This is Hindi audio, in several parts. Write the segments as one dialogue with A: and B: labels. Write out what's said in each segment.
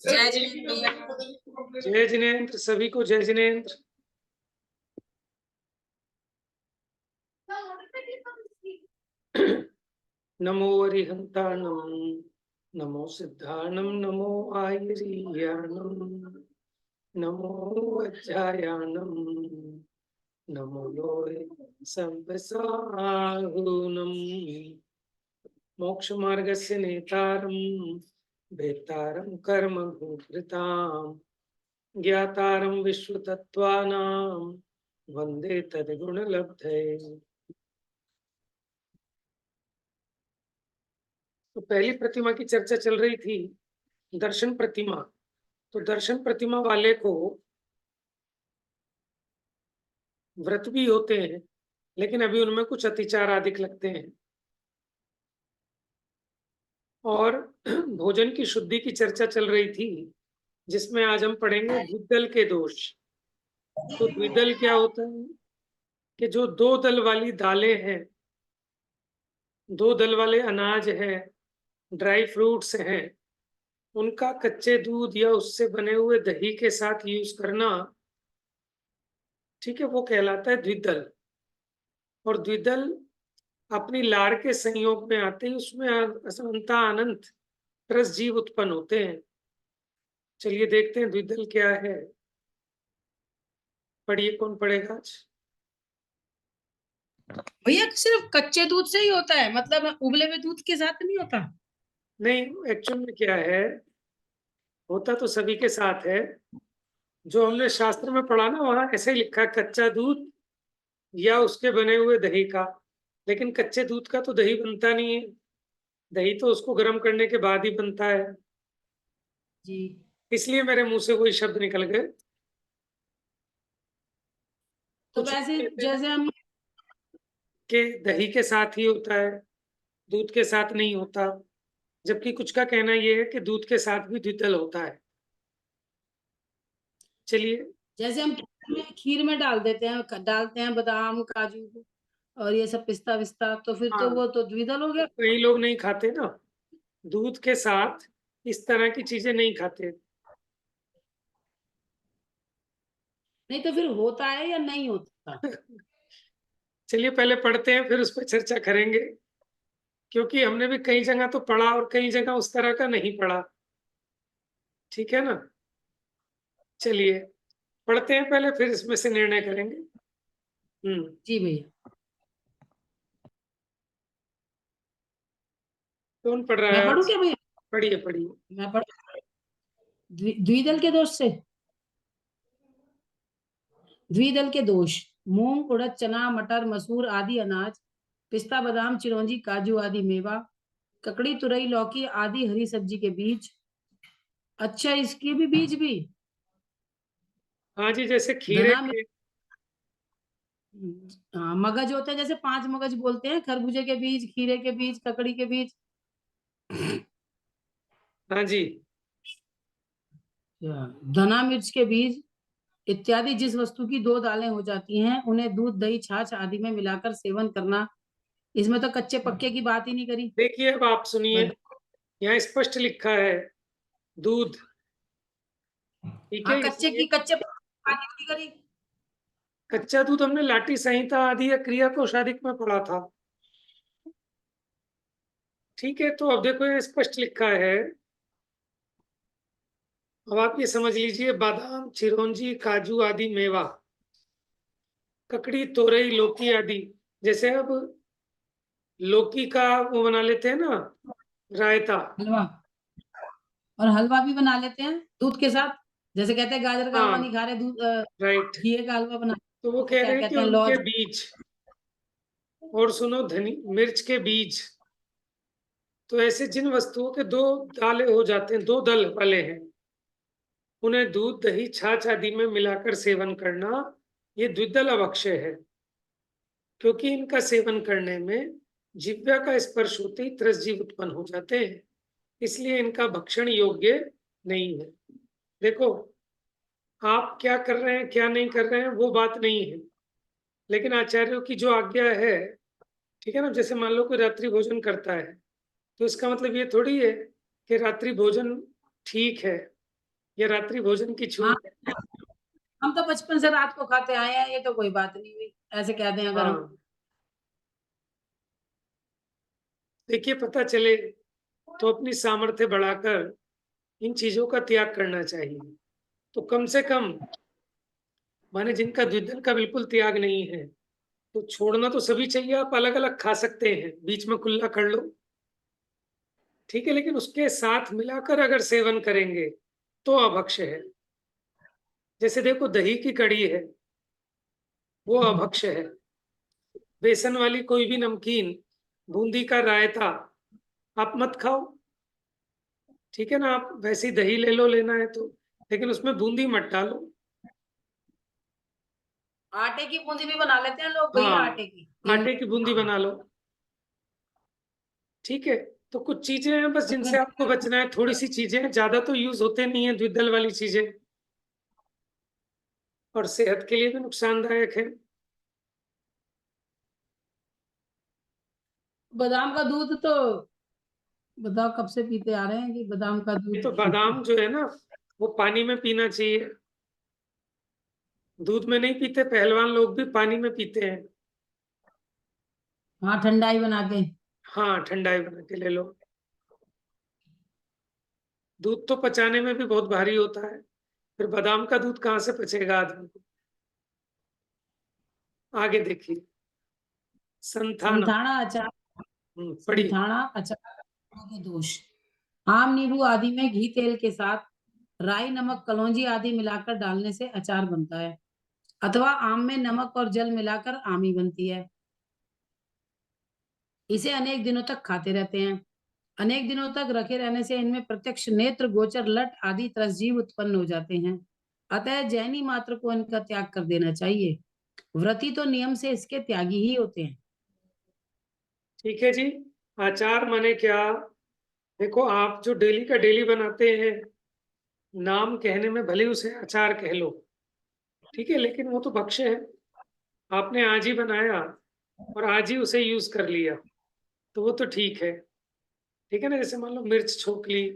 A: जय जिनेन्द्र भैया।
B: जय जिनेन्द्र, सभी को जय जिनेन्द्र। नमो अरिहंताणं, नमो सिद्धाणं, नमो आयरीयाणं, नमो वज्रायाणं, नमो लोहे संपसाहुनं। मोक्षमार्गस्य नेतारं भेतारं कर्मभूभृतां, ज्ञातारं विश्वतत्त्वानां वन्दे तद्गुणलब्धये। तो पहली प्रतिमा की चर्चा चल रही थी, दर्शन प्रतिमा। तो दर्शन प्रतिमा वाले को व्रत भी होते हैं, लेकिन अभी उनमें कुछ अतिचार अधिक लगते हैं। और भोजन की शुद्धि की चर्चा चल रही थी, जिसमें आज हम पढ़ेंगे द्विदल के दोष। तो द्विदल क्या होता है कि जो दो दल वाली दालें हैं, दो दल वाले अनाज हैं, ड्राई फ्रूट्स हैं, उनका कच्चे दूध या उससे बने हुए दही के साथ यूज करना, ठीक है, वो कहलाता है द्विदल। और द्विदल अपनी लाड़ के संयोग में आते ही उसमें असंता अनंत रस जीव उत्पन्न होते हैं। चलिए देखते हैं द्विदल क्या है। पढ़िए, कौन पढ़ेगा आज?
A: भैया सिर्फ कच्चे दूध से ही होता है, मतलब उबले हुए दूध के साथ नहीं होता?
B: नहीं, एक्चुअल में क्या है, होता तो सभी के साथ है। जो हमने शास्त्र में पढ़ा ना, वहां ऐसे ही लिखा है कच्चा दूध या उसके बने हुए दही का। लेकिन कच्चे दूध का तो दही बनता नहीं है, दही तो उसको गर्म करने के बाद ही बनता है।
A: जी।
B: इसलिए मेरे मुंह से वही शब्द निकल गए।
A: तो
B: कुछ
A: वैसे
B: कहते हैं
A: जैसे हम
B: कि दही के साथ ही होता है, दूध के साथ नहीं होता, जबकि कुछ का कहना यह है कि दूध के साथ भी द्विदल होता है। चलिए,
A: जैसे हम खीर में डालते हैं बादाम काजू और ये सब पिस्ता विस्ता, तो फिर तो
B: हाँ,
A: वो तो द्विदल हो गया।
B: कई लोग नहीं खाते ना दूध के साथ, इस तरह की चीजें नहीं खाते।
A: नहीं तो फिर होता है या नहीं होता?
B: चलिए पहले पढ़ते हैं, फिर उस पर चर्चा करेंगे, क्योंकि हमने भी कई जगह तो पढ़ा और कई जगह उस तरह का नहीं पढ़ा। ठीक है ना? चलिए पढ़ते हैं पहले, फिर इसमें से निर्णय करेंगे।
A: जी भैया।
B: कौन पढ़ रहा
A: मैं
B: है
A: पढ़ू
B: आज?
A: क्या भैया?
B: पढ़िए पढ़िए।
A: मैं पढ़ द्विदल के दोष से। द्विदल के दोष: मूंग, उड़द, चना, मटर, मसूर आदि अनाज, पिस्ता, बादाम, चिरौंजी, काजू आदि मेवा, ककड़ी, तुरई, लौकी आदि हरी सब्जी के बीज। अच्छा, इसके भी बीज भी?
B: हाँ जी, जैसे खीरे
A: धना
B: के।
A: हाँ, मगज होते हैं, जैसे 5 मगज बोलते हैं, खरबूजे के बीज, खीरे के बीज, ककड़ी के बीज।
B: हाँ जी।
A: धना मिर्च के बीज इत्यादि जिस वस्तु की दो दालें हो जाती हैं, उन्हें दूध, दही, छाछ आदि में मिलाकर सेवन करना। इसमें तो कच्चे पक्के की बात ही नहीं करी।
B: देखिए, अब आप सुनिए, यहाँ स्पष्ट लिखा है दूध। ठीक
A: हाँ,
B: है,
A: कच्चे
B: इसलिए
A: की कच्चे पक्के की बात ही नहीं करी।
B: कच्चा दूध हमने लाठी संहिता आदि या क्रिया कोशाधिक में पढ़ा था। ठीक है, तो अब देखो ये स्पष्ट लिखा है। अब आप ये समझ लीजिए, बादाम, चिरौंजी, काजू आदि मेवा, ककड़ी, तोरई, लौकी आदि। जैसे अब लौकी का वो बना लेते हैं ना, रायता।
A: हलवा। और हलवा भी बना लेते हैं दूध के साथ। जैसे कहते हैं गाजर का हलवा
B: हाँ,
A: नहीं खा रहे, दूध
B: राइट।
A: घी का हलवा बना।
B: तो वो
A: उसको
B: कह
A: क्या
B: रहे हैं कि
A: कहते हैं,
B: उनके
A: लौज।
B: बीज, और सुनो, धनी मिर्च के बीज। तो ऐसे जिन वस्तुओं के दो दाले हो जाते हैं, दो दल वाले हैं, उन्हें दूध, दही, छाछ आदि में मिलाकर सेवन करना, ये द्विदल अभक्ष्य है। क्योंकि इनका सेवन करने में जिह्वा का स्पर्श होते ही त्रस जीव उत्पन्न हो जाते हैं, इसलिए इनका भक्षण योग्य नहीं है। देखो, आप क्या कर रहे हैं क्या नहीं कर रहे हैं वो बात नहीं है, लेकिन आचार्यों की जो आज्ञा है, ठीक है ना, जैसे मान लो कोई रात्रि भोजन करता है, तो इसका मतलब ये थोड़ी है कि रात्रि भोजन ठीक है। ये रात्रि भोजन की
A: हाँ,
B: छूट है।
A: हम तो बचपन से रात को खाते आए हैं, ये तो कोई बात नहीं हुई, ऐसे कह दें अगर हम।
B: हाँ, देखिए पता चले तो अपनी सामर्थ्य बढ़ाकर इन चीजों का त्याग करना चाहिए। तो कम से कम माने जिनका द्विदल का बिल्कुल त्याग नहीं है, तो छोड़ना तो सभी चाहिए, आप अलग-अलग खा सकते हैं, बीच में कुल्ला कर लो, ठीक है? लेकिन उसके साथ मिलाकर अगर सेवन करेंगे, तो अभक्ष्य है। जैसे देखो दही की कड़ी है, वो अभक्ष्य है। बेसन वाली कोई भी नमकीन, बूंदी का रायता, आप मत खाओ, ठीक है ना? आप वैसी दही ले लो लेना है तो, लेकिन उसमें बूंदी मत डालो।
A: आटे की बूंदी भी बना लेते हैं लोग भैया,
B: हाँ,
A: आटे की,
B: आटे
A: गेहूं।
B: की बूंदी बना लो, ठीक है? तो कुछ चीजें हैं बस जिनसे आपको बचना है, थोड़ी-सी चीजें हैं, ज़्यादा तो यूज़ होते नहीं है द्विदल वाली चीजें और सेहत के लिए भी नुकसानदायक है।
A: बादाम का दूध तो बताओ कब से पीते आ रहे हैं कि बादाम का
B: ये
A: दूध।
B: तो बादाम जो है ना, वो पानी में पीना चाहिए, दूध में नहीं पीते, पहलवान लोग भी पानी में पीते हैं।
A: हाँ, ठंडाई बना के।
B: हाँ, ठंडाई बना के ले लो। दूध तो पचाने में भी बहुत भारी होता है, फिर बादाम का दूध कहाँ से पचेगा आदमी को? आगे देखिए, संथाना।
A: संथाना अचार।
B: पढ़िए।
A: संथाना अचार के दोष। आम, नींबू आदि में घी तेल के साथ राई, नमक, कलौंजी आदि मिलाकर डालने से अचार बनता है, अथवा आम में नमक और जल मिलाकर आमी बनती है। इसे अनेक दिनों तक खाते रहते हैं। अनेक दिनों तक रखे रहने से इनमें प्रत्यक्ष नेत्र गोचर लट आदि त्रसजीव उत्पन्न हो जाते हैं। अतः जैनी मात्र को इनका त्याग कर देना चाहिए। व्रती तो नियम से इसके त्यागी ही होते हैं।
B: ठीक है जी, अचार माने क्या? देखो आप जो डेली का डेली बनाते हैं, नाम कहने में भले उसे अचार कह लो, ठीक है, लेकिन वो तो भक्ष्य है। आपने आज ही बनाया और आज ही उसे यूज कर लिया, तो वो तो ठीक है ना? जैसे मान लो मिर्च छोक ली,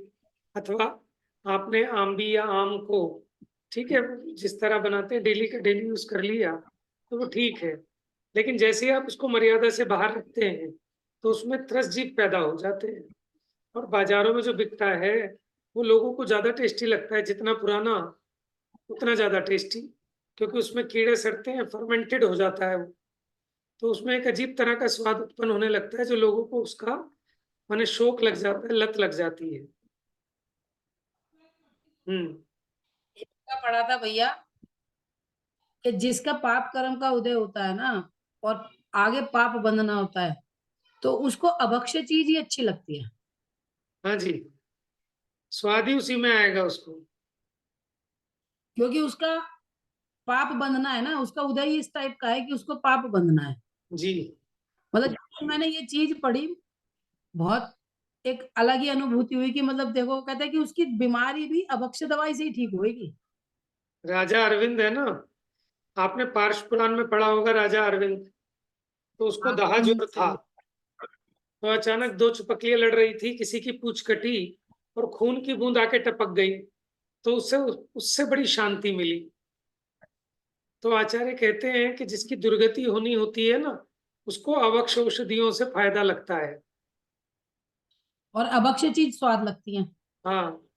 B: अथवा आपने आंबी या आम को, ठीक है, जिस तरह बनाते हैं डेली का डेली यूज कर लिया, तो वो ठीक है। लेकिन जैसे ही आप उसको मर्यादा से बाहर रखते हैं, तो उसमें त्रस जीव पैदा हो जाते हैं। और बाजारों में जो बिकता है, वो लोगों को ज्यादा टेस्टी लगता है, जितना पुराना उतना ज्यादा टेस्टी, क्योंकि उसमें कीड़े सड़ते हैं, फर्मेंटेड हो जाता है वो, तो उसमें एक अजीब तरह का स्वाद उत्पन्न होने लगता है, जो लोगों को उसका माने शौक लग जाता है, लत लग जाती है। हम्म।
A: का पढ़ा था भैया कि जिसका पाप कर्म का उदय होता है ना, और आगे पाप बंधना होता है, तो उसको अभक्ष्य चीज ही अच्छी लगती है।
B: हाँ जी, स्वाद ही उसी में आएगा उसको।
A: क्योंकि उसका पाप बंधना है ना, उसका उदय ही इस टाइप का है कि उसको पाप बंधना है।
B: जी।
A: मतलब जब मैंने ये चीज पढ़ी, बहुत एक अलग ही अनुभूति हुई कि मतलब देखो, कहते हैं कि उसकी बीमारी भी अभक्ष्य दवाई से ही ठीक होगी।
B: राजा अरविंद है ना, आपने पार्श पुराण में पढ़ा होगा राजा अरविंद, तो उसको
A: हाँ,
B: दहा जोर था। तो अचानक दो चुपकलियां लड़ रही थी, किसी की पूंछ कटी और खून की बूंद आके टपक गई, तो उससे उससे बड़ी शांति मिली। तो आचार्य कहते हैं कि जिसकी दुर्गति होनी होती है ना, उसको अवक्ष औषधियों से फायदा लगता है।
A: और अभक्ष्य चीज स्वाद लगती है।
B: हाँ।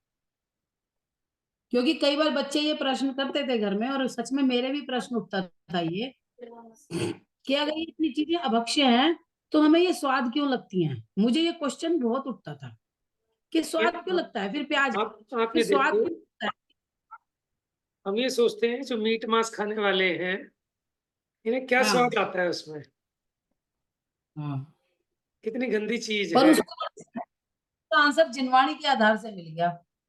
A: क्योंकि कई बार बच्चे ये प्रश्न करते थे घर में, और सच में मेरे भी प्रश्न उठता था ये कि अगर ये इतनी चीजें अभक्ष्य हैं, तो हमें ये स्वाद क्यों लगती हैं। मुझे ये क्वेश्चन बहुत उठता था कि स्वाद क्यों लगता है फिर प्याज,
B: आप
A: फिर
B: ये
A: स्वाद
B: देखो,
A: क्यों लगता है।
B: हम ये सोचते हैं जो मीट मांस खाने वाले हैं, इन्हें क्या स्वाद
A: हाँ,
B: आता है उसमें?
A: हाँ।
B: कितनी गंदी चीज
A: पर
B: है।
A: उसको आंसर जिनवाणी के आधार से मिल गया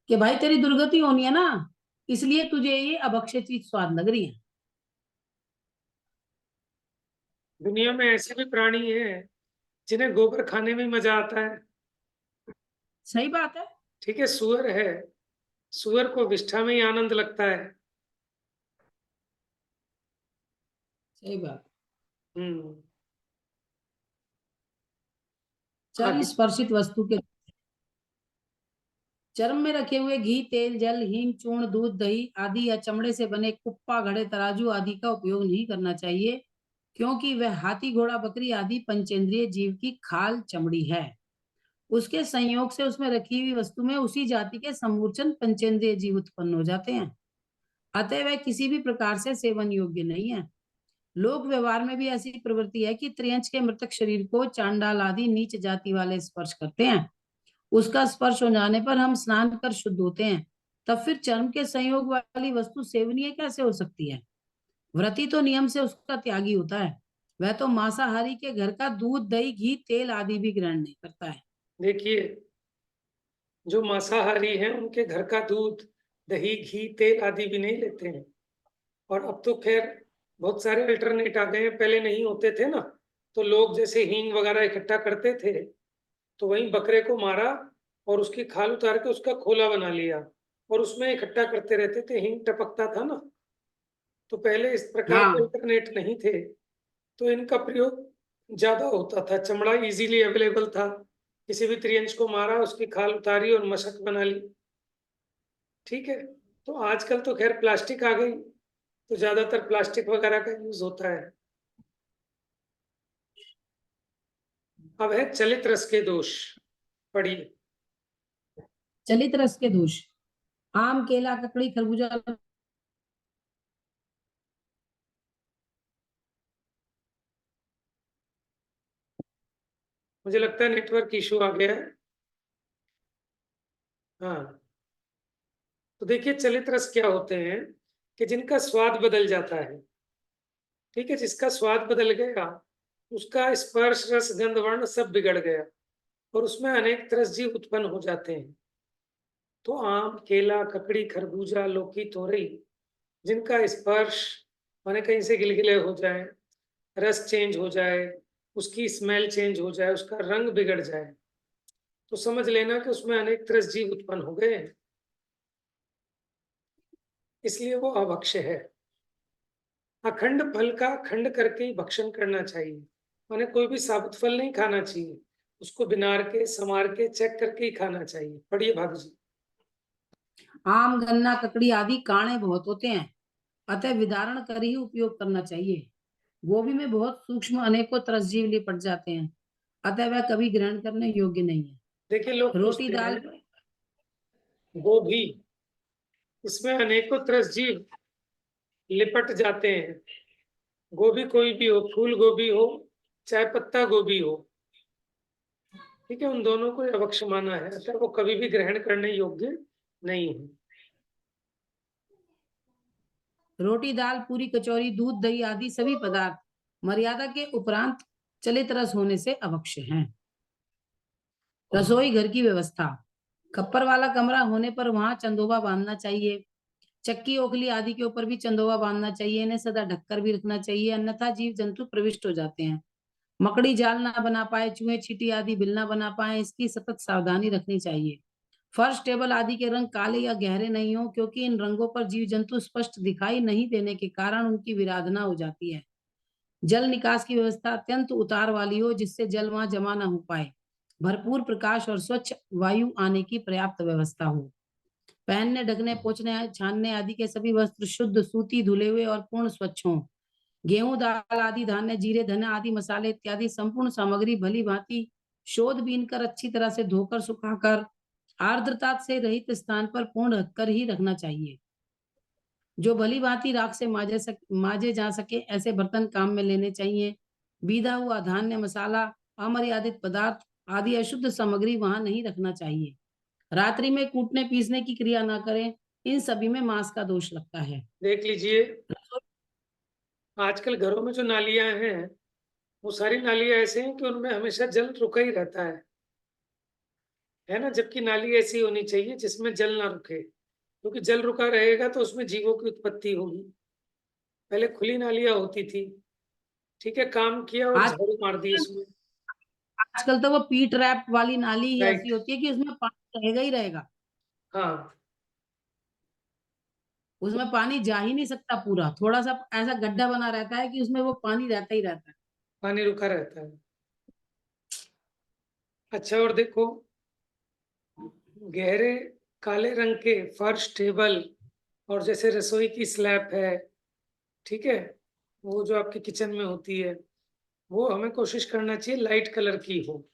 A: कि भाई तेरी दुर्गति होनी है ना, इसलिए तुझे ये अभक्ष्य चीज स्वाद लग रही है।
B: दुनिया में ऐसे भी प्राणी हैं जिन्हें गोबर खाने में मजा आता है,
A: सही बात है।
B: ठीक है? सुअर है, सुअर को विष्ठा में ही आनंद लगता है।
A: सही बात।
B: हम्म।
A: चर्म
B: आगे।
A: स्पर्शित वस्तु के चर्म में रखे हुए घी, तेल, जल, हींग, चूर्ण, दूध, दही आदि या चमड़े से बने कुप्पा, घड़े, तराजू आदि का उपयोग नहीं करना चाहिए, क्योंकि वह हाथी, घोड़ा, बकरी आदि पंचेंद्रिय जीव की खाल चमड़ी है। उसके संयोग से उसमें रखी हुई वस्तु में उसी जाति के समूर्चन पंचेंद्रिय जीव उत्पन्न हो जाते हैं, अतः वह किसी भी प्रकार से सेवन योग्य नहीं है। लोक व्यवहार में भी ऐसी प्रवृत्ति है कि त्रियंच के मृतक शरीर को चांडाल आदि नीच जाति वाले स्पर्श करते हैं। उसका स्पर्श हो जाने पर हम स्नान कर शुद्ध होते हैं, तब फिर चर्म के संयोग वाली वस्तु सेवनीय कैसे हो सकती है? व्रती तो नियम से उसका त्यागी होता है, वह तो मांसाहारी के घर का दूध, दही, घी, तेल आदि भी ग्रहण नहीं करता है।
B: देखिए, जो मांसाहारी हैं उनके घर का दूध, दही, घी, तेल आदि भी नहीं लेते हैं। और अब तो खैर बहुत सारे अल्टरनेट आ गए हैं, पहले नहीं होते थे ना, तो लोग जैसे हींग वगैरह इकट्ठा करते थे, तो वहीं बकरे को मारा और उसकी खाल उतार के उसका खोला बना लिया और उसमें इकट्ठा करते रहते थे, हींग टपकता था ना। तो पहले इस प्रकार के
A: हाँ,
B: अल्टरनेट नहीं थे, तो इनका प्रयोग ज्यादा होता था, चमड़ा इजीली अवेलेबल था, किसी भी त्रियंच को मारा, उसकी खाल उतारी और मशक बना ली। ठीक है, तो आजकल तो खैर प्लास्टिक आ गई, तो ज्यादातर प्लास्टिक वगैरह का यूज होता है। अब है चलित रस के दोष, पढ़िए।
A: चलित रस के दोष। आम, केला, ककड़ी, खरबूजा।
B: मुझे लगता है नेटवर्क इशू आ गया है। हाँ, तो देखिए चलित रस क्या होते हैं कि जिनका स्वाद बदल जाता है। ठीक है, जिसका स्वाद बदल गया, उसका स्पर्श, रस, गंध, वर्ण सब बिगड़ गया और उसमें अनेक तरस जीव उत्पन्न हो जाते हैं। तो आम, केला, ककड़ी, खरबूजा, लौकी, तोरई, जिनका स्पर्श माने कहीं से गिलगिले हो जाए, रस चेंज हो जाए, उसकी स्मेल चेंज हो जाए, उसका रंग बिगड़ जाए, तो समझ लेना कि उसमें अनेक तरस जीव उत्पन्न हो गए हैं, इसलिए वो अभक्ष्य है। अखंड फल का खंड करके ही भक्षण करना चाहिए, माने कोई भी साबुत फल नहीं खाना चाहिए, उसको बिनार के, समार के, चेक करके ही खाना चाहिए। पढ़िए भाभी जी।
A: आम, गन्ना, ककड़ी आदि काणे बहुत होते हैं, अतः विदारण कर ही उपयोग करना चाहिए। गोभी में बहुत सूक्ष्म अनेकों तरसजीव लिपट जाते हैं, अतः वह कभी ग्रहण करने योग्य नहीं है।
B: देखिए, लोग
A: रोटी,
B: पूछते हैं
A: दाल।
B: गोभी, इसमें अनेकों तरस जीव लिपट जाते हैं। गोभी कोई भी हो, फूल गोभी हो चाहे पत्ता गोभी हो, ठीक है, उन दोनों को अभक्ष्य माना है, अतः वो कभी भी ग्रहण करने योग्य नहीं है।
A: रोटी, दाल, पूरी, कचौरी, दूध, दही आदि सभी पदार्थ मर्यादा के उपरांत चलित रस होने से अभक्ष्य हैं। रसोई घर की व्यवस्था। खप्पर वाला कमरा होने पर वहां चंदोबा बांधना चाहिए। चक्की, ओखली आदि के ऊपर भी चंदोबा बांधना चाहिए, इन्हें सदा ढककर भी रखना चाहिए, अन्यथा जीव जंतु प्रविष्ट हो जाते हैं। मकड़ी जाल ना बना पाए, चूहे, चींटी आदि बिल ना बना पाए, इसकी सतत सावधानी रखनी चाहिए। फर्श, टेबल आदि के रंग काले या गहरे नहीं हो, क्योंकि इन रंगों पर जीव जंतु स्पष्ट दिखाई नहीं देने के कारण उनकी विराधना हो जाती है। जल निकास की व्यवस्था अत्यंत उतार वाली हो, जिससे जल वहां जमा न हो पाए। भरपूर प्रकाश और स्वच्छ वायु आने की पर्याप्त व्यवस्था हो। पहनने, ढकने, पोंछने, छानने आदि के सभी वस्त्र शुद्ध, सूती, धुले हुए और पूर्ण स्वच्छ हों। गेहूं, दाल आदि धान्य, जीरे, धने आदि मसाले इत्यादि संपूर्ण सामग्री भली भांति शोध बीन कर अच्छी तरह से धोकर, सुखाकर, आर्द्रता से रहित स्थान पर पूर्ण ढककर ही रखना चाहिए। जो भली भांति राख से माजे जा सके ऐसे बर्तन काम में लेने चाहिए। बीधा हुआ धान्य, मसाला, अमर्यादित पदार्थ आदि अशुद्ध सामग्री वहां नहीं रखना चाहिए। रात्रि में कूटने पीसने की क्रिया ना करें, इन सभी में मांस का दोष लगता है।
B: देख लीजिए, आजकल घरों में जो नालियां हैं, वो सारी नालियां ऐसे हैं कि उनमें हमेशा जल रुका ही रहता है ना, जबकि नाली ऐसी होनी चाहिए जिसमें जल ना रुके, क्योंकि जल रुका रहेगा तो उसमें जीवों की उत्पत्ति होगी। पहले खुली नालियां होती थी, ठीक है, काम किया और
A: आज
B: झाड़ू मार दी इसमें।
A: आजकल तो वो पी ट्रैप वाली नाली ही ऐसी
B: राइट।
A: होती है कि उसमें पानी रहेगा ही रहेगा।
B: हाँ,
A: उसमें पानी जा ही नहीं सकता पूरा, थोड़ा सा ऐसा गड्ढा बना रहता है कि उसमें वो पानी रहता ही रहता है।
B: पानी रुका रहता है। अच्छा, और देखो, गहरे काले रंग के फर्श, टेबल और जैसे रसोई की स्लैब है, ठीक है? वो जो आपके किचन में होती है, वो हमें कोशिश करना चाहिए लाइट कलर की हो।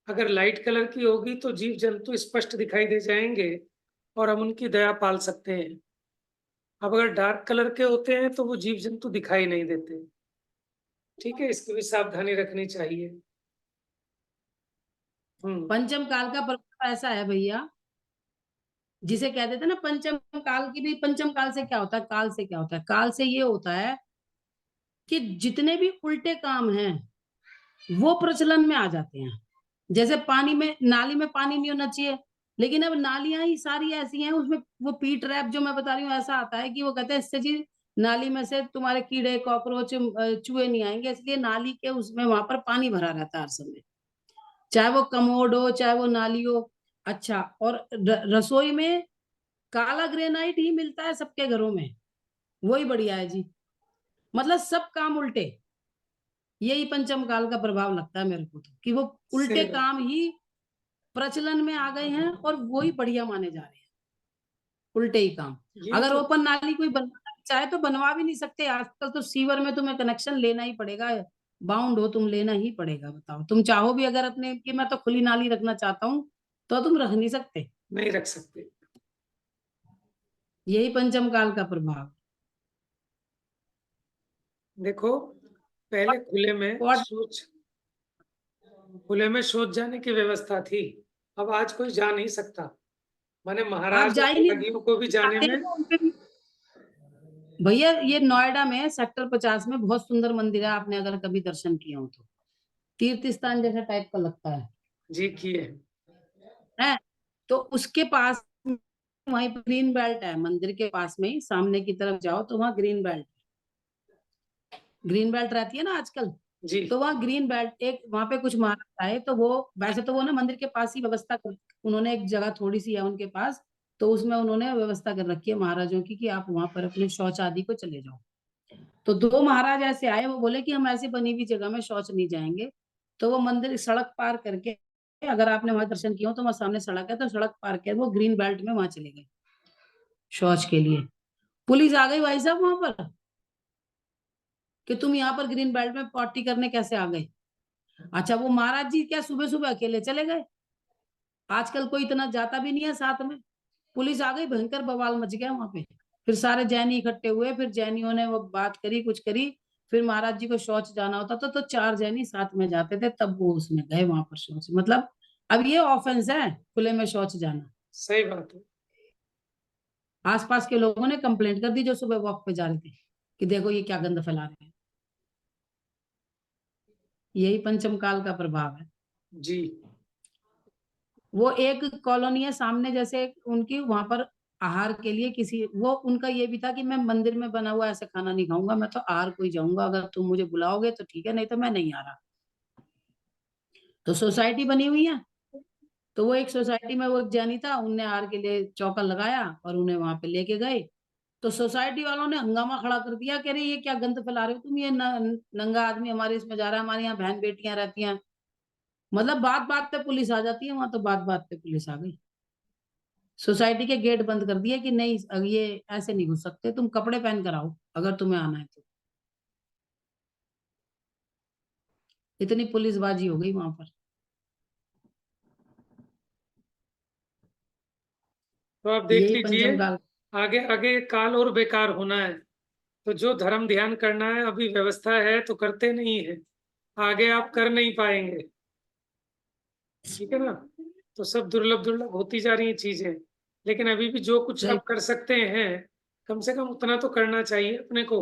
B: अगर लाइट कलर की होगी तो जीव-जंतु स्पष्ट दिखाई दे जाएँगे और हम उनकी दया पाल सकते हैं। अब अगर डार्क कलर के होते हैं तो वो जीव-जंतु दिखाई नहीं देते। ठीक है? इसकी भी सावधानी रखनी चाहिए। हुँ,
A: पंचम काल का प्रभाव ऐसा है भैया, जिसे कह देते हैं ना पंचम काल की भी। पंचम काल से क्या होता है, काल से क्या होता है? काल से ये होता है कि जितने भी उल्टे काम हैं वो प्रचलन में आ जाते हैं। जैसे पानी में, नाली में पानी नहीं होना चाहिए, लेकिन अब नालियां ही सारी ऐसी हैं, उसमें वो पी ट्रैप जो मैं बता रही हूँ ऐसा आता है कि वो कहते हैं इससे जी नाली में से तुम्हारे कीड़े कॉकरोच चूहे नहीं आएंगे, इसलिए नाली के उसमें वहां पर पानी भरा रहता है हर समय, चाहे वो कमोड हो चाहे वो नाली हो। अच्छा, और रसोई में काला ग्रेनाइट ही मिलता है सबके घरों में, वही बढ़िया है जी। मतलब सब काम उल्टे, यही पंचम काल का प्रभाव लगता है मेरे को तो, कि वो उल्टे
B: सही बात।
A: काम ही प्रचलन में आ गए हैं और वही बढ़िया माने जा रहे हैं, उल्टे ही काम।
B: ये
A: अगर
B: जो
A: ओपन नाली कोई बनवाना चाहे तो बनवा भी नहीं सकते आजकल, तो सीवर में तुम्हें कनेक्शन लेना ही पड़ेगा, बाउंड हो तुम, लेना ही पड़ेगा। बताओ, तुम चाहो भी अगर अपने कि मैं तो खुली नाली रखना चाहता हूँ तो तुम रख नहीं सकते।
B: नहीं रख सकते।
A: यही पंचम काल का प्रभाव।
B: देखो, पहले
A: पॉट
B: खुले में शौच जाने की व्यवस्था थी। अब आज कोई जा नहीं सकता। माने
A: आप
B: महाराज
A: जा
B: और
A: ही नहीं
B: त्यागियों को भी जाने
A: जाते हैं
B: में
A: तो उनपे भी। भैया ये नोएडा में सेक्टर 50 में बहुत सुंदर मंदिर है, आपने अगर कभी दर्शन किया हो तो, तीर्थ स्थान जैसा टाइप का लगता
B: जी किए।
A: है। तो उसके पास वहीं ग्रीन बेल्ट है, मंदिर के पास में ही सामने की तरफ जाओ तो वहां ग्रीन बेल्ट, ग्रीन बेल्ट रहती है ना आजकल,
B: जी,
A: तो वहाँ ग्रीन बेल्ट एक वहां पे कुछ महाराज आए, तो वो वैसे तो वो ना मंदिर के पास ही व्यवस्था कर, उन्होंने एक जगह थोड़ी सी है उनके पास, तो उसमें उन्होंने व्यवस्था कर रखी है महाराजों की कि आप वहां पर अपने शौच आदि को चले जाओ। तो दो महाराज ऐसे आए, वो बोले कि हम ऐसी बनी हुई जगह में शौच नहीं जाएंगे। तो वो मंदिर सड़क पार करके, अगर आपने वहां दर्शन किया हो तो वहां सामने सड़क है, तो सड़क पार कर वो ग्रीन बेल्ट में वहां चले गए शौच के लिए। पुलिस आ गई भाई साहब वहां पर कि तुम यहाँ पर ग्रीन बेल्ट में पार्टी करने कैसे आ गए। अच्छा, वो महाराज जी क्या सुबह सुबह अकेले चले गए, आजकल कोई इतना जाता भी नहीं है साथ में। पुलिस आ गई, भयंकर बवाल मच गया वहां पे। फिर सारे जैनी इकट्ठे हुए, फिर जैनियों ने वो बात करी, कुछ करी। फिर महाराज जी को शौच जाना होता था तो चार जैनी साथ में जाते थे, तब वो उसमें गए वहां पर शौच। मतलब अब ये ऑफेंस है खुले में शौच जाना।
B: सही बात है।
A: आसपास के लोगों ने कंप्लेंट कर दी जो सुबह वॉक पे जा रहे थे, कि देखो ये क्या गंद फैला रहे हैं। यही पंचम काल का प्रभाव है।
B: जी,
A: वो एक कॉलोनी है सामने, जैसे उनकी वहां पर आहार के लिए किसी, वो उनका ये भी था कि मैं मंदिर में बना हुआ ऐसा खाना नहीं खाऊंगा, मैं तो आहार को ही जाऊंगा, अगर तुम मुझे बुलाओगे तो ठीक है, नहीं तो मैं नहीं आ रहा। तो सोसाइटी बनी हुई है, तो वो एक सोसाइटी में वो एक जैनी था, उनने आहार के लिए चौका लगाया और उन्हें वहां पे लेके गए। तो सोसाइटी वालों ने हंगामा खड़ा कर दिया, कह रहे ये क्या गंद फैला रहे हो तुम, ये नंगा आदमी हमारे इसमें जा रहा है, हमारे यहाँ बहन बेटियां रहती हैं। मतलब बात बात पे पुलिस आ जाती है वहां, तो बात बात पे पुलिस आ गई। सोसाइटी के गेट बंद कर दिए कि नहीं अब ये ऐसे नहीं घुस सकते, तुम कपड़े पहन कर आओ अगर तुम्हें आना है तो। इतनी पुलिसबाजी हो गई वहां पर।
B: तो आप देख
A: यही
B: लीजिए,
A: पंचम काल।
B: आगे आगे काल और बेकार होना है। तो जो धर्म ध्यान करना है, अभी व्यवस्था है तो करते नहीं है, आगे आप कर नहीं पाएंगे। ठीक है ना? तो सब दुर्लभ दुर्लभ होती जा रही हैं चीजें, लेकिन अभी भी जो कुछ
A: सही।
B: आप कर सकते हैं, कम से कम उतना तो करना चाहिए अपने को,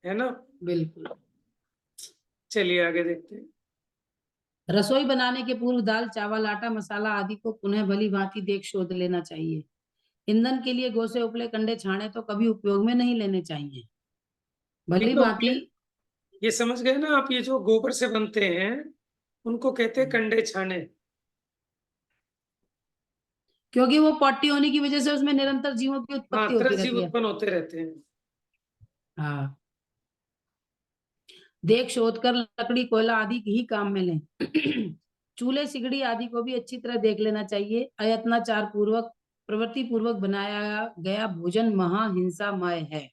B: है ना?
A: बिल्कुल।
B: चलिए आगे देखते हैं।
A: रसोई बनाने के पूर्व दाल चावल आटा मसाला आदि को पुनः भली भांति देख शोध लेना चाहिए। ईंधन के लिए गोसे उपले कंडे छाने तो कभी उपयोग में नहीं लेने चाहिए।
B: ये
A: भली
B: तो
A: भांति।
B: ये समझ गए ना आप, ये जो गोबर से बनते हैं उनको कहते हैं कंडे छाने।
A: क्योंकि वो पॉटी होने की वजह से उसमें निरंतर जीवों की
B: हाँ,
A: उत्पत्ति होती
B: तरल जीव
A: रहती है।
B: उत्पन्न होते रहते हैं।
A: हाँ। देख शोध कर लकड़ी कोयला आदि ही काम में लें। चूल्हे सिगड़ी आदि को भी अच्छी तरह देख लेना चाहिए। अयत्नाचार पूर्वक प्रवृत्ति पूर्वक बनाया गया भोजन महाहिंसामय है।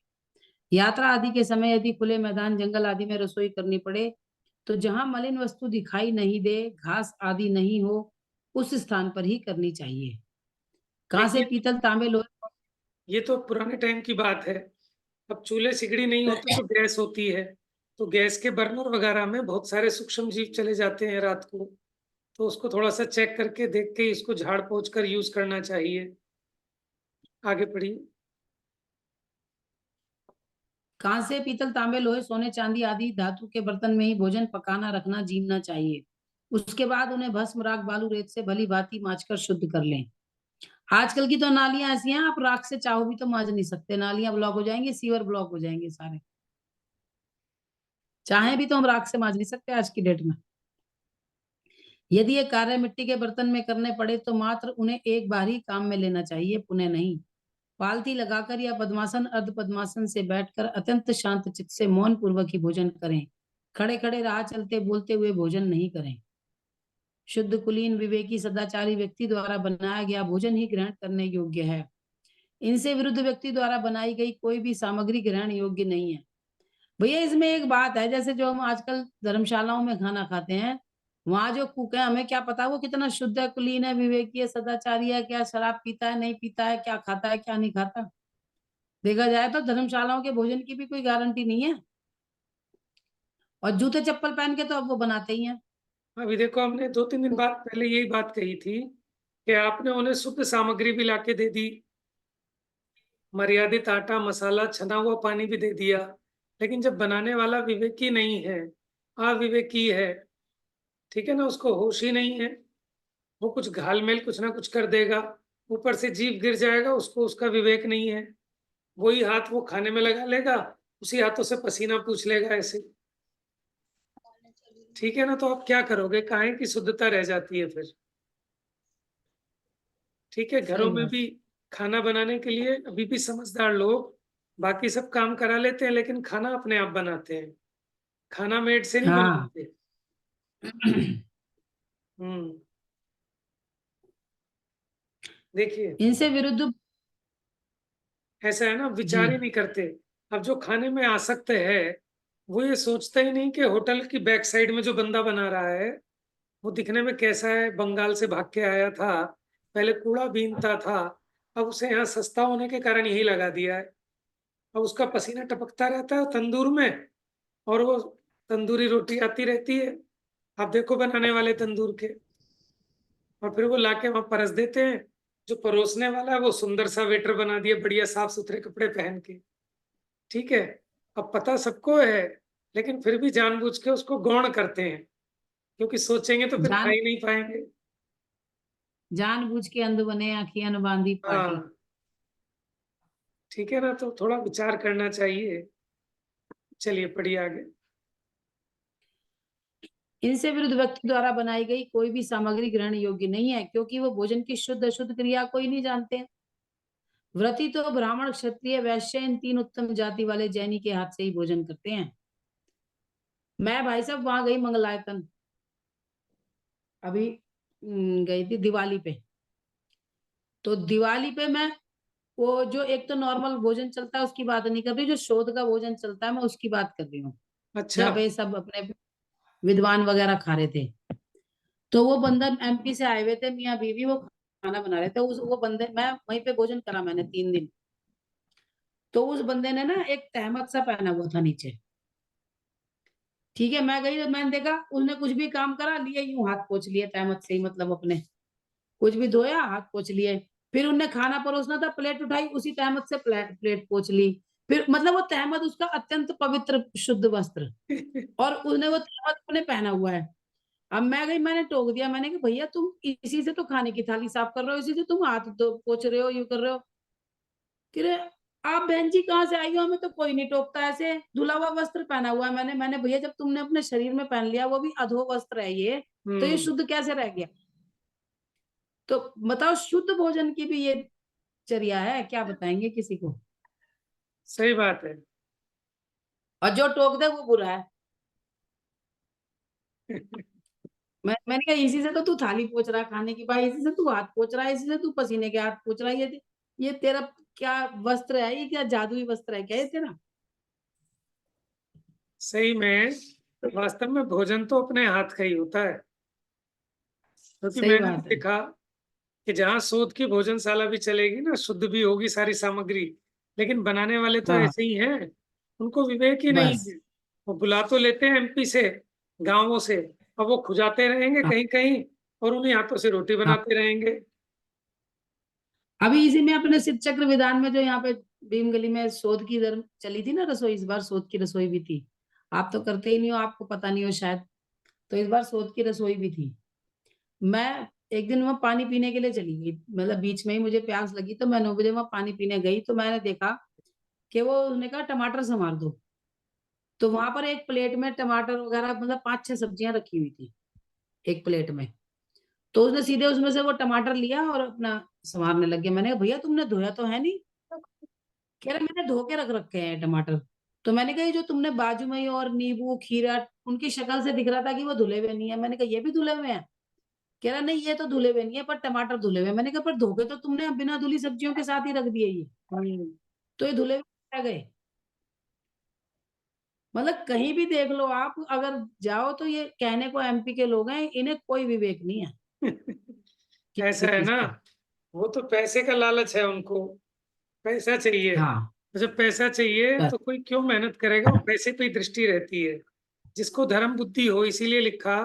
A: यात्रा आदि के समय यदि खुले मैदान जंगल आदि में रसोई करनी पड़े तो जहां मलिन वस्तु दिखाई नहीं दे, घास आदि नहीं हो, उस स्थान पर ही करनी चाहिए। कांसे
B: देखिए,
A: पीतल तांबे लोहे
B: ये तो पुराने टाइम की बात है। अब चूल्हे सिगड़ी नहीं होते तो गैस होती है। तो गैस के बर्नर वगैरह में बहुत सारे सूक्ष्म जीव चले जाते हैं रात को। तो उसको थोड़ा-सा चेक करके देख के इसको झाड़ पोंछ कर यूज़ करना चाहिए। आगे पढ़िए।
A: कांसे पीतल तांबे लोहे सोने चांदी आदि धातु के बर्तन में ही भोजन पकाना रखना जीवना चाहिए। उसके बाद उन्हें भस्म राख बालू रेत से भली भांति मांज कर शुद्ध कर लें। आजकल की तो नालियां ऐसी हैं, आप राख से चाहो भी तो मांज नहीं सकते, नालियां ब्लॉक हो जाएंगी, सीवर ब्लॉक हो जाएंगे सारे। चाहे भी तो हम राख से मांज नहीं सकते आज की डेट में। यदि ये कार्य मिट्टी के बर्तन में करने पड़े तो मात्र उन्हें एक बार ही काम में लेना चाहिए, पुनः नहीं। पालथी लगाकर या पद्मासन अर्ध पद्मासन से बैठकर अत्यंत शांत चित्त से मौन पूर्वक ही भोजन करें। खड़े खड़े राह चलते बोलते हुए भोजन नहीं करें। शुद्ध कुलीन विवेकी सदाचारी व्यक्ति द्वारा बनाया गया भोजन ही ग्रहण करने योग्य है। इनसे विरुद्ध व्यक्ति द्वारा बनाई गई कोई भी सामग्री ग्रहण योग्य नहीं है। भैया इसमें एक बात है, जैसे जो हम आजकल धर्मशालाओं में खाना खाते हैं, वहां जो कुक है हमें क्या पता वो कितना शुद्ध है, कुलीन है, विवेकी है, सदाचारी है, क्या शराब पीता है नहीं पीता है, क्या खाता है क्या नहीं खाता। देखा जाए तो धर्मशालाओं के भोजन की भी कोई गारंटी नहीं है। और जूते चप्पल पहन के तो अब वो बनाते ही हैं।
B: अभी देखो, हमने 2-3 दिन बाद पहले यही बात कही थी कि आपने उन्हें शुद्ध सामग्री भी लाके दे दी, मर्यादित आटा, मसाला, छना हुआ पानी भी दे दिया। लेकिन जब बनाने वाला विवेकी नहीं है, अविवेकी है, ठीक है ना, उसको होश ही नहीं है, वो कुछ घाल-मेल कुछ ना कुछ कर देगा, ऊपर से जीभ गिर जाएगा, उसको उसका विवेक नहीं है। वही हाथ वो खाने में लगा लेगा, उसी हाथों से पसीना पूछ लेगा ऐसे। ठीक है ना, तो आप क्या करोगे? काहे की शुद्धता रह जाती है फिर। ठीक है, घरों
A: सही
B: में
A: बात।
B: भी खाना बनाने के लिए अभी भी समझदार लोग बाकी सब काम करा लेते हैं, लेकिन खाना अपने आप बनाते हैं। खाना मेड से नहीं
A: हाँ।
B: बनवाते। हुँ। देखिए,
A: इनसे विरुद्ध।
B: ऐसा है ना,
A: जी।
B: विचार ही नहीं करते। अब जो खाने में आसक्त है, वो ये सोचता ही नहीं कि होटल की बैक साइड में जो बंदा बना रहा है, वो दिखने में कैसा है, बंगाल से भाग के आया था, पहले कूड़ा बीनता था, अब उसे यहाँ सस्ता होने के कारण यही लगा दिया है। अब उसका पसीना टपकता रहता है तंदूर में, और वो तंदूरी रोटी आती रहती है। आप देखो बनाने वाले तंदूर के, और फिर वो लाके वहाँ परस देते हैं। जो परोसने वाला है वो सुंदर सा वेटर बना दिया, बढ़िया साफ-सुथरे कपड़े पहन के। ठीक है? अब पता सबको है, लेकिन फिर भी जानबूझ के उसको गौण करते हैं, क्योंकि सोचेंगे तो फिर खा
A: जान
B: ही नहीं पाएँगे।
A: जानबूझ के अंध बने आंखियां न बांधी
B: हाँ,
A: पाटी।
B: ठीक है ना? तो थोड़ा विचार करना चाहिए। चलिए पढ़िए आगे।
A: इनसे विरुद्ध व्यक्ति द्वारा बनाई गई कोई भी सामग्री ग्रहण योग्य नहीं है, क्योंकि वो भोजन की शुद्ध अशुद्ध क्रिया को ही नहीं जानते। व्रती तो ब्राह्मण क्षत्रिय वैश्य इन तीन उत्तम जाति वाले जैनी के हाथ से ही भोजन करते हैं। मैं भाई साहब वहां गई मंगलायतन, अभी गई थी दिवाली पे। तो दिवाली पे मैं वो जो एक तो नॉर्मल भोजन चलता है उसकी बात नहीं कर रही, जो शोध का भोजन चलता है मैं उसकी बात कर रही हूँ।
B: अच्छा।
A: जहाँ पे सब अपने विद्वान वगैरह खा रहे थे। तो वो बंदा एमपी से आए हुए थे, मियाँ बीवी, वो खाना बना रहे थे। उस वो बंदे, मैं वहीं पे भोजन करा मैंने 3 दिन। तो उस बंदे ने ना एक तहमद सा पहना हुआ था नीचे। ठीक है, मैं गई तो मैंने देखा उसने कुछ भी काम करा लिए यूं हाथ पोंछ लिए तहमद से ही, मतलब अपने कुछ भी धोया हाथ पोंछ लिए। फिर उनने खाना परोसना था, प्लेट उठाई उसी तहमद से प्लेट प्लेट पोंछ ली। फिर मतलब वो तहमद उसका अत्यंत पवित्र शुद्ध वस्त्र, और उसने वो तहमद अपने पहना हुआ है। अब मैं गई, मैंने टोक दिया, मैंने कहा भैया तुम इसी से तो खाने की थाली साफ कर रहे हो, इसी से तुम हाथ तो पोछ रहे हो, यू कर रहे हो। कि रे आप बहन जी कहाँ से आई हो, हमें तो कोई नहीं टोकता ऐसे, धुला हुआ वस्त्र पहना हुआ है। मैंने भैया जब तुमने अपने शरीर में पहन लिया, वो भी अधो वस्त्र है ये, तो ये
B: हुँ,
A: शुद्ध कैसे रह गया। तो बताओ शुद्ध भोजन की भी ये चर्या है, क्या बताएंगे किसी को।
B: सही बात है।
A: और जो टोक दे वो बुरा है। मैंने कहा इसी से तो तू थाली पोंछ रहा है खाने की, भाई इसी से तू हाथ पोंछ रहा है, इसी से तू पसीने के हाथ पोंछ रहा है, ये तेरा क्या वस्त्र है, ये क्या जादुई वस्त्र है क्या ये तेरा?
B: सही में वास्तव में भोजन तो अपने हाथ का ही होता है, क्योंकि
A: सही
B: मैंने भी
A: बात है।
B: देखा कि जहाँ शुद्ध की भोजनशाला भी चलेगी ना, शुद्ध भी होगी सारी सामग्री, लेकिन बनाने वाले तो
A: हाँ
B: ऐसे ही हैं, उनको विवेक ही नहीं
A: बस।
B: है। वो बुला तो लेते हैं एमपी से, गांवों से, अब वो खुजाते रहेंगे
A: हाँ
B: कहीं कहीं और उन्हीं हाथों से रोटी
A: हाँ।
B: बनाते रहेंगे।
A: अभी इसी में अपने शिव चक्र विधान में जो यहाँ पे भीम गली में शोध की इधर चली थी ना रसोई, इस बार शोध की रसोई भी थी। आप तो करते ही नहीं हो, आपको पता नहीं हो शायद। तो इस बार शोध की रसोई भी थी। मैं एक दिन वहां पानी पीने के लिए चली गई, मतलब बीच में ही मुझे प्यास लगी, तो मैं 9 बजे वहां पानी पीने गई, तो मैंने देखा कि वो उसने कहा टमाटर संभार दो। तो वहां पर एक प्लेट में टमाटर वगैरह मतलब 5-6 सब्जियां रखी हुई थी एक प्लेट में। तो उसने सीधे उसमें से वो टमाटर लिया और अपना संवारने लग गया। मैंने कहा भैया तुमने धोया तो है नहीं? कह रहे मैंने धो के रख रखे हैं टमाटर। तो मैंने कहा ये जो तुमने बाजू में ही और नींबू खीरा, उनकी शक्ल से दिख रहा था कि वो धुले हुए नहीं है। मैंने कहा ये भी धुले हुए हैं? कह रहा नहीं ये तो धुले हुए नहीं है पर टमाटर धुले हुए हैं। मैंने कहा पर धो के तो तुमने बिना धुली सब्जियों के साथ ही रख दिए ये,
B: हम्म,
A: तो ये धुले हुए रह गए। मतलब कहीं भी देख लो आप अगर जाओ तो ये कहने को एमपी के लोग हैं, इन्हें कोई विवेक नहीं है किसी
B: ऐसा
A: भी
B: है
A: चीज
B: ना,
A: का।
B: वो तो पैसे का लालच है उनको, पैसा चाहिए।
A: हाँ
B: तो जब पैसा चाहिए
A: बस।
B: तो कोई क्यों मेहनत करेगा, वो पैसे पे ही दृष्टि रहती है। जिसको धर्म बुद्धि हो, इसीलिए लिखा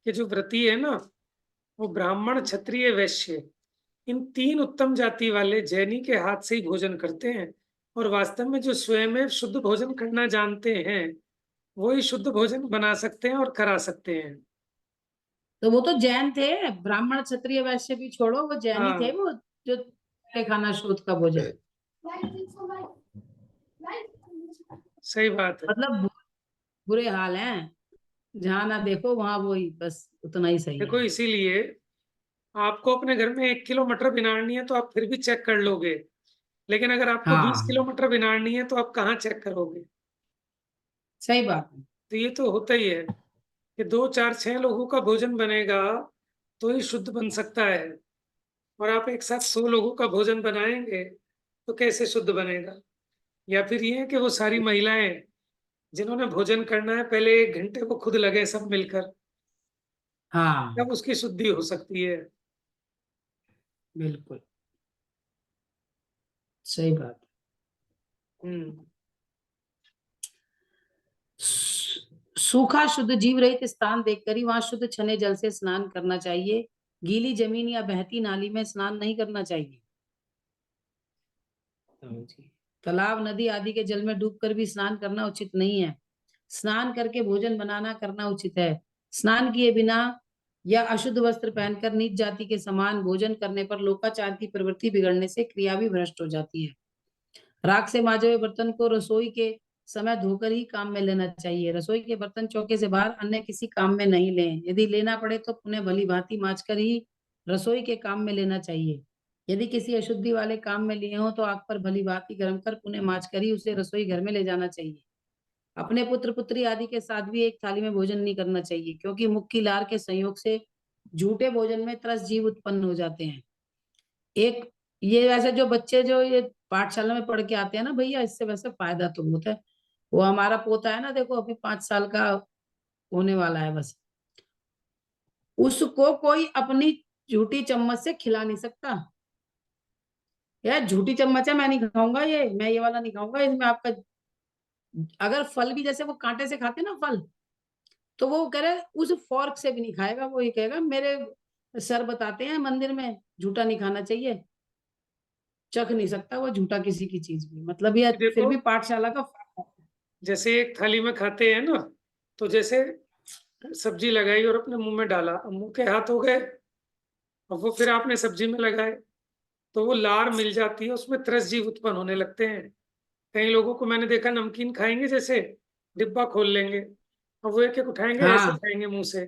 B: कि जो व्रती है ना, वो ब्राह्मण क्षत्रिय वैश्य इन तीन उत्तम जाति वाले जैनी के हाथ से ही भोजन करते हैं। और वास्तव में जो स्वयं शुद्ध भोजन करना जानते हैं, वो ही शुद्ध भोजन बना सकते हैं और करा सकते हैं।
A: तो वो तो जैन थे, ब्राह्मण क्षत्रिय वैश्य भी छोड़ो, वो जैन ही थे
B: हाँ,
A: वो, जो खाना शुद्ध का भोजन।
B: सही बात है।
A: मतलब बुरे हाल हैं, जहां ना देखो वहां वही, बस उतना ही सही
B: देखो
A: है।
B: इसीलिए आपको अपने घर में 1 किलो मटर बिनारनी है तो आप फिर भी चेक कर लोगे, लेकिन अगर आपको 20 किलो
A: हाँ
B: मटर बिनारनी है तो आप कहाँ चेक करोगे।
A: सही बात है।
B: तो ये तो होता ही है कि 2 4 6 लोगों का भोजन बनेगा तो ही शुद्ध बन सकता है, और आप एक साथ 100 लोगों का भोजन बनाएंगे तो कैसे शुद्ध बनेगा। या फिर ये है कि वो सारी महिलाएं जिन्होंने भोजन करना है पहले 1 घंटे को खुद लगे सब मिलकर,
A: हाँ
B: तब उसकी शुद्धि हो सकती है।
A: बिल्कुल सही बात।
B: हम्म।
A: सूखा शुद्ध जीव रहित स्थान देखकर ही वहां शुद्ध छने जल से स्नान करना चाहिए। गीली जमीन या बहती नाली में स्नान नहीं करना चाहिए। तालाब नदी आदि के जल में डूबकर भी स्नान करना उचित नहीं है। स्नान करके भोजन बनाना करना उचित है। स्नान किए बिना या अशुद्ध वस्त्र पहनकर नीच जाति के समान भोजन करने पर लोकाचार की प्रवृत्ति बिगड़ने से क्रिया भी भ्रष्ट हो जाती है। राख से माजे हुए बर्तन को रसोई के समय धोकर ही काम में लेना चाहिए। रसोई के बर्तन चौके से बाहर अन्य किसी काम में नहीं लें। यदि लेना पड़े तो पुनः भली भांति मांज कर ही रसोई के काम में लेना चाहिए। यदि किसी अशुद्धि वाले काम में लिए हो तो आग पर भली भांति गर्म कर पुनः मांज कर ही उसे रसोई घर में ले जाना चाहिए। अपने पुत्र पुत्री आदि के साथ भी एक थाली में भोजन नहीं करना चाहिए, क्योंकि मुख की लार के संयोग से झूठे भोजन में त्रस जीव उत्पन्न हो जाते हैं। एक ये वैसे जो बच्चे जो ये पाठशाला में पढ़ के आते हैं ना भैया, इससे वैसे फायदा तो बहुत है। वो हमारा पोता है ना, देखो अभी 5 साल का होने वाला है बस, उसको कोई अपनी झूठी चम्मच से खिला नहीं सकता। यार झूठी चम्मच है, मैं नहीं खाऊंगा, ये मैं ये वाला नहीं खाऊंगा, इसमें आपका अगर फल भी जैसे वो कांटे से खाते हैं ना फल, तो वो कह रहे उस फॉर्क से भी नहीं खाएगा। वो ये कहेगा मेरे सर बताते हैं मंदिर में झूठा नहीं खाना चाहिए। चख नहीं सकता वो झूठा किसी की चीज भी, मतलब ये फिर
B: देखो
A: भी पाठशाला का फायदा है।
B: जैसे एक थाली में खाते हैं ना, तो जैसे सब्जी लगाई और अपने मुंह में डाला, अब मुंह के हाथ हो गए, अब वो फिर आपने सब्जी में लगाए, तो वो लार मिल जाती है, उसमें त्रस जीव उत्पन्न होने लगते हैं। कई लोगों को मैंने देखा नमकीन खाएंगे, जैसे डिब्बा खोल लेंगे, अब वो एक एक उठाएंगे ऐसे
A: हाँ
B: खाएंगे मुंह से,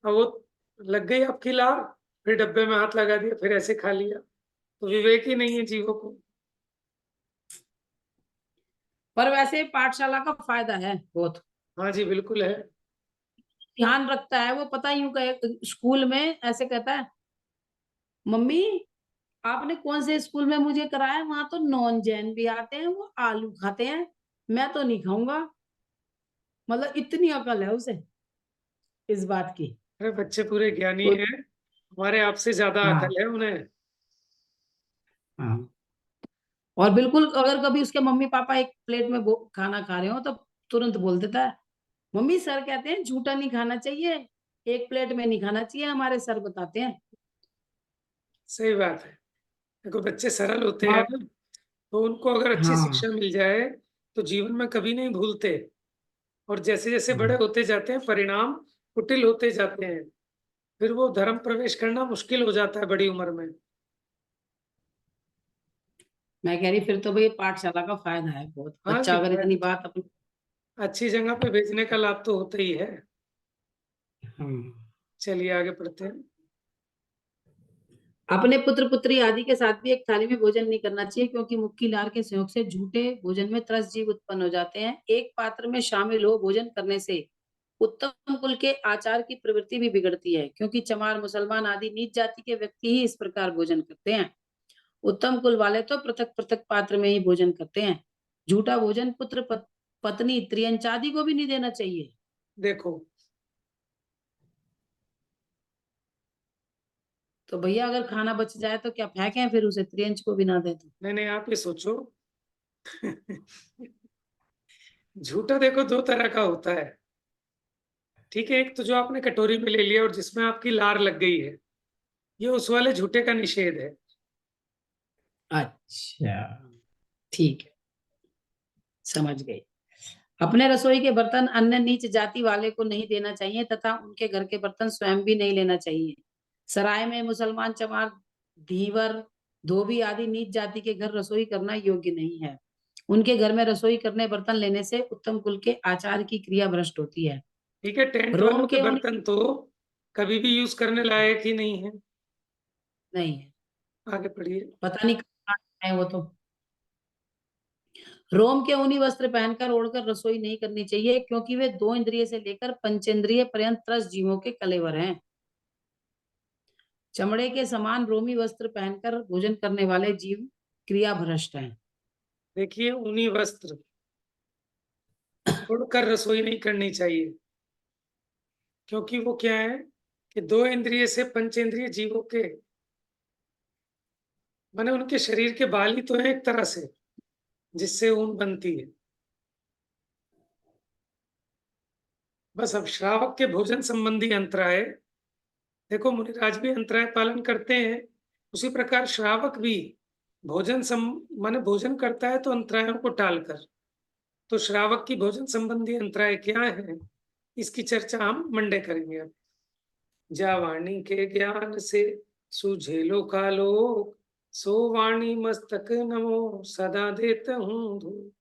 B: अब वो लग गई आपकी लार, फिर डब्बे में हाथ लगा दिया, फिर ऐसे खा लिया। तो विवेक ही नहीं है जीवों को।
A: पर वैसे पाठशाला का फायदा है बहुत।
B: हाँ जी बिल्कुल है।
A: ध्यान रखता है, वो पता यूँ कहे स्कूल में ऐसे कहता है, "मम्मी, आपने कौन से स्कूल में मुझे कराया है? वहाँ तो नॉन जैन भी आते हैं, वो आलू खाते हैं, मैं तो नहीं खाऊँगा।" मतलब इतनी अकल है उसे इस बात की।
B: अरे बच्चे पूरे ज्ञानी
A: तो
B: हैं, हमारे आपसे ज्यादा
A: हाँ,
B: अकल है उन्हें।
A: हाँ। और बिल्कुल अगर कभी उसके मम्मी-पापा एक प्लेट में वो खाना खा रहे हो तो तुरंत बोल देता है, "मम्मी सर कहते हैं झूठा नहीं खाना चाहिए, एक प्लेट में नहीं खाना चाहिए, हमारे सर बताते हैं।"
B: सही बात है। देखो बच्चे सरल होते हैं
A: माँ
B: ना, तो उनको अगर अच्छी
A: हाँ,
B: शिक्षा मिल जाए, तो जीवन में कभी नहीं भूलते और जैसे-जैसे बड़े
A: हाँ।
B: होते जाते हैं, परिणाम कुटिल होते जाते हैं। फिर वो धर्म प्रवेश करना मुश्किल हो जाता है बड़ी उम्र में।
A: मैं कह रही फिर तो भई पाठशाला का फ़ायदा है बहुत।
B: हाँ
A: बच्चा
B: जी,
A: अगर इतनी बात अपनी
B: अच्छी जगह पे भेजने का लाभ तो होता ही है।
A: हुँ।
B: चलिए आगे पढ़ते हैं।
A: अपने पुत्र-पुत्री आदि के साथ भी एक थाली में भोजन नहीं करना चाहिए क्योंकि मुख की लार के संयोग से झूठे भोजन में त्रस्त जीव उत्पन्न हो जाते हैं। एक पात्र में शामिल हो भोजन करने से उत्तम कुल के आचार की प्रवृत्ति भी बिगड़ती है क्योंकि चमार, मुसलमान आदि नीच जाति के व्यक्ति ही इस प्रकार भोजन करते हैं। उत्तम कुल वाले तो पृथक-पृथक पात्र में ही भोजन करते हैं। झूठा भोजन पुत्र पत्नी, त्रियंचादि को भी नहीं देना चाहिए।
B: देखो,
A: तो भैया अगर खाना बच जाए तो क्या फेंकें फिर उसे त्रियंच को भी ना दें तो?
B: नहीं, नहीं आप ये सोचो झूठा देखो 2 तरह का होता है, ठीक है? एक तो जो आपने कटोरी में ले लिया और जिसमें आपकी लार लग गई है, ये उस वाले झूठे का निषेध है।
A: अच्छा, ठीक है, समझ गई। अपने रसोई के बर्तन अन्य नीच जाति वाले को नहीं देना चाहिए तथा उनके घर के बर्तन स्वयं भी नहीं लेना चाहिए। सराय में मुसलमान, चमार, धीवर, धोबी आदि नीच जाति के घर रसोई करना योग्य नहीं है। उनके घर में रसोई करने बर्तन लेने से उत्तम कुल के आचार की क्रिया भ्रष्ट होती है।
B: ठीक है, टेंट
A: रोम
B: वालों के
A: के उन
B: बर्तन तो कभी भी यूज़ करने लायक ही नहीं है।
A: नहीं है,
B: आगे पढ़िए।
A: पता नहीं कहाँ है वो तो। रोम के ऊनी वस्त्र पहनकर ओढ़कर रसोई नहीं करनी चाहिए क्योंकि वे 2 इंद्रिय से लेकर पंचेंद्रिय पर्यंत त्रस्त जीवों के कलेवर हैं। चमड़े के समान रोमी वस्त्र पहनकर भोजन करने वाले जीव क्रिया भ्रष्ट हैं।
B: देखिए ऊनी वस्त्र ओढ़कर रसोई नहीं करनी चाहिए, क्योंकि वो क्या है कि 2 इंद्रिय से पंचेंद्रिय जीवों के माने उनके शरीर के बाल ही तो हैं एक तरह से, जिससे ऊन बनती है। बस अब श्रावक के भोजन संबंधी अंतराय, देखो मुनिराज भी अंतराय पालन करते हैं, उसी प्रकार श्रावक भी भोजन सम माने भोजन करता है तो अंतरायों को टालकर। तो श्रावक की भोजन संबंधी अंतराय क्या है? इसकी चर्चा हम मंडे करेंगे अब। जा वाणी के ज्ञान से सूझे लोकालोक, सो वाणी मस्तक नमो सदा देत हूँ धूप।